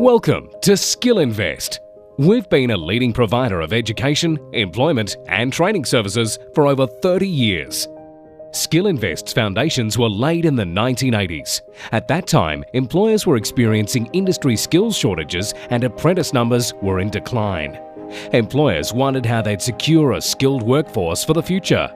Welcome to Skillinvest. We've been a leading provider of education, employment and training services for over 30 years. Skillinvest's foundations were laid in the 1980s. At that time, employers were experiencing industry skills shortages and apprentice numbers were in decline. Employers wondered how they'd secure a skilled workforce for the future.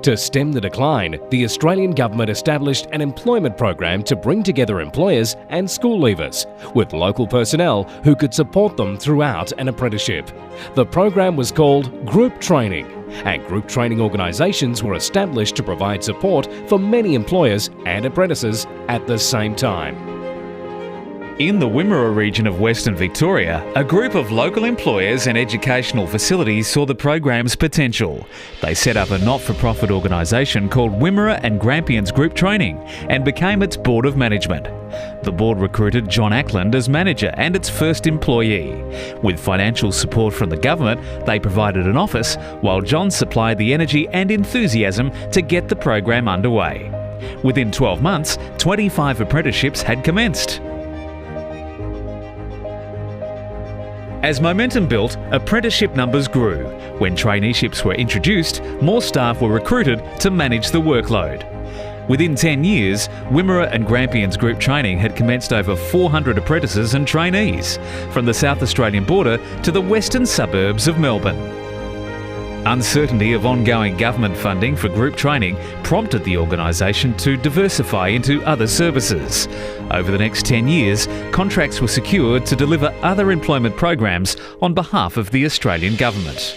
To stem the decline, the Australian government established an employment program to bring together employers and school leavers with local personnel who could support them throughout an apprenticeship. The program was called Group Training, and group training organisations were established to provide support for many employers and apprentices at the same time. In the Wimmera region of Western Victoria, a group of local employers and educational facilities saw the program's potential. They set up a not-for-profit organisation called Wimmera and Grampians Group Training and became its board of management. The board recruited John Ackland as manager and its first employee. With financial support from the government, they provided an office, while John supplied the energy and enthusiasm to get the program underway. Within 12 months, 25 apprenticeships had commenced. As momentum built, apprenticeship numbers grew. When traineeships were introduced, more staff were recruited to manage the workload. Within 10 years, Wimmera and Grampians Group Training had commenced over 400 apprentices and trainees, from the South Australian border to the western suburbs of Melbourne. Uncertainty of ongoing government funding for group training prompted the organisation to diversify into other services. Over the next 10 years, contracts were secured to deliver other employment programs on behalf of the Australian government.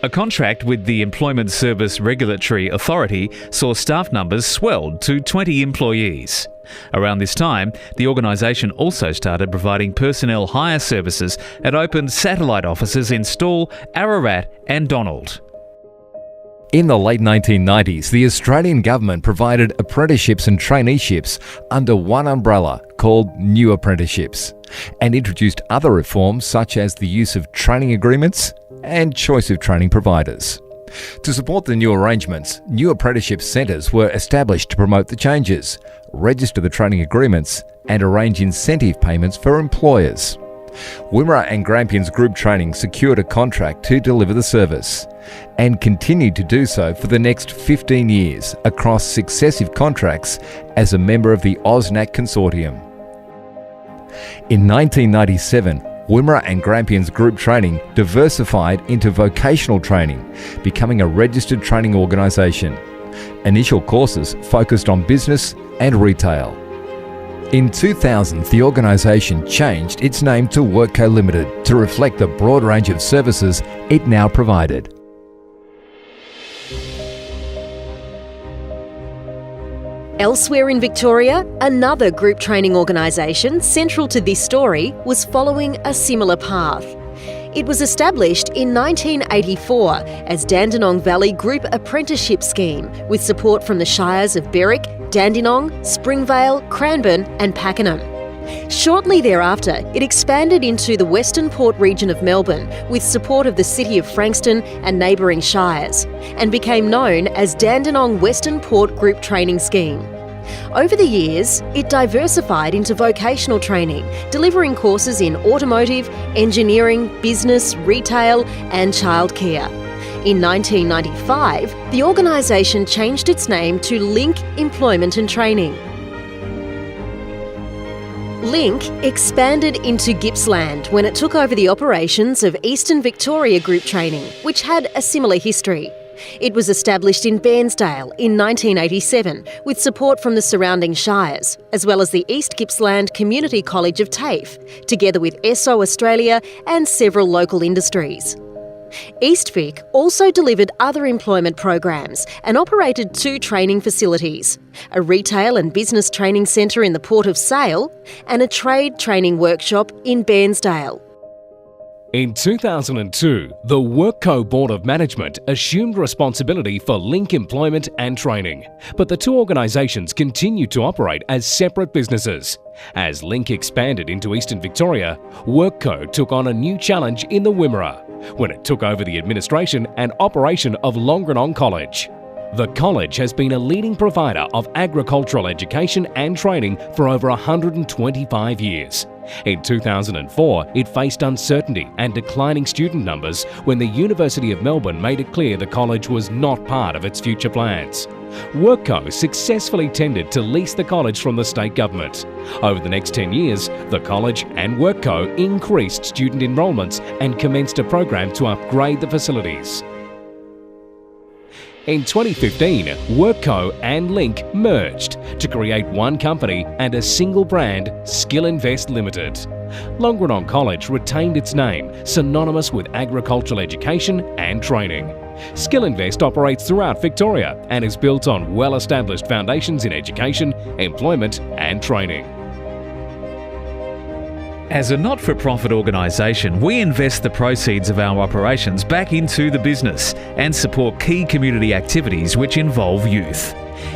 A contract with the Employment Service Regulatory Authority saw staff numbers swelled to 20 employees. Around this time, the organisation also started providing personnel hire services and opened satellite offices in Stawell, Ararat and Donald. In the late 1990s, the Australian government provided apprenticeships and traineeships under one umbrella called New Apprenticeships, and introduced other reforms such as the use of training agreements and choice of training providers. To support the new arrangements, new apprenticeship centres were established to promote the changes, register the training agreements and arrange incentive payments for employers. Wimmera and Grampians Group Training secured a contract to deliver the service and continued to do so for the next 15 years across successive contracts as a member of the AusNAC consortium. In 1997, Wimmera and Grampians Group Training diversified into vocational training, becoming a registered training organisation. Initial courses focused on business and retail. In 2000, the organisation changed its name to WorkCo Limited to reflect the broad range of services it now provided. Elsewhere in Victoria, another group training organisation central to this story was following a similar path. It was established in 1984 as Dandenong Valley Group Apprenticeship Scheme with support from the shires of Berwick, Dandenong, Springvale, Cranbourne and Pakenham. Shortly thereafter, it expanded into the Western Port region of Melbourne with support of the City of Frankston and neighbouring shires, and became known as Dandenong Western Port Group Training Scheme. Over the years, it diversified into vocational training, delivering courses in automotive, engineering, business, retail and childcare. In 1995, the organisation changed its name to Link Employment and Training. Link expanded into Gippsland when it took over the operations of Eastern Victoria Group Training, which had a similar history. It was established in Bairnsdale in 1987 with support from the surrounding shires, as well as the East Gippsland Community College of TAFE, together with ESSO Australia and several local industries. East Vic also delivered other employment programs and operated 2 training facilities, a retail and business training centre in the Port of Sale and a trade training workshop in Bairnsdale. In 2002, the WorkCo Board of Management assumed responsibility for Link Employment and Training, but the two organisations continued to operate as separate businesses. As Link expanded into Eastern Victoria, WorkCo took on a new challenge in the Wimmera, when it took over the administration and operation of Longrenong College. The college has been a leading provider of agricultural education and training for over 125 years. In 2004, it faced uncertainty and declining student numbers when the University of Melbourne made it clear the college was not part of its future plans. WorkCo successfully tendered to lease the college from the state government. Over the next 10 years, the college and WorkCo increased student enrolments and commenced a program to upgrade the facilities. In 2015, WorkCo and Link merged to create one company and a single brand, Skillinvest Limited. Longrenong College retained its name, synonymous with agricultural education and training. Skillinvest operates throughout Victoria and is built on well-established foundations in education, employment and training. As a not-for-profit organisation, we invest the proceeds of our operations back into the business and support key community activities which involve youth.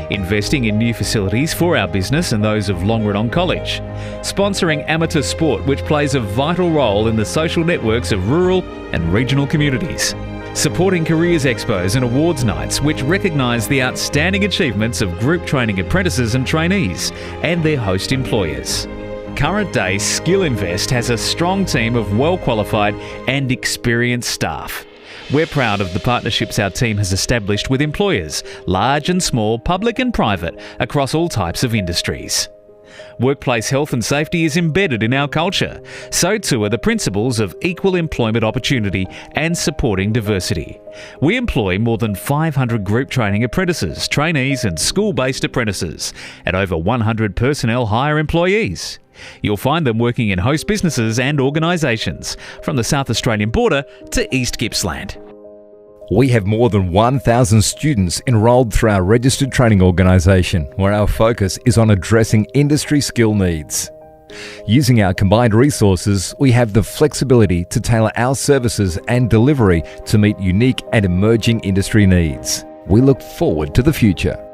Investing in new facilities for our business and those of Longrenong College. Sponsoring amateur sport which plays a vital role in the social networks of rural and regional communities. Supporting careers expos and awards nights which recognise the outstanding achievements of group training apprentices and trainees and their host employers. Current day Skillinvest has a strong team of well-qualified and experienced staff. We're proud of the partnerships our team has established with employers, large and small, public and private, across all types of industries. Workplace health and safety is embedded in our culture. So too are the principles of equal employment opportunity and supporting diversity. We employ more than 500 group training apprentices, trainees and school-based apprentices, and over 100 personnel hire employees. You'll find them working in host businesses and organisations, from the South Australian border to East Gippsland. We have more than 1,000 students enrolled through our registered training organisation, where our focus is on addressing industry skill needs. Using our combined resources, we have the flexibility to tailor our services and delivery to meet unique and emerging industry needs. We look forward to the future.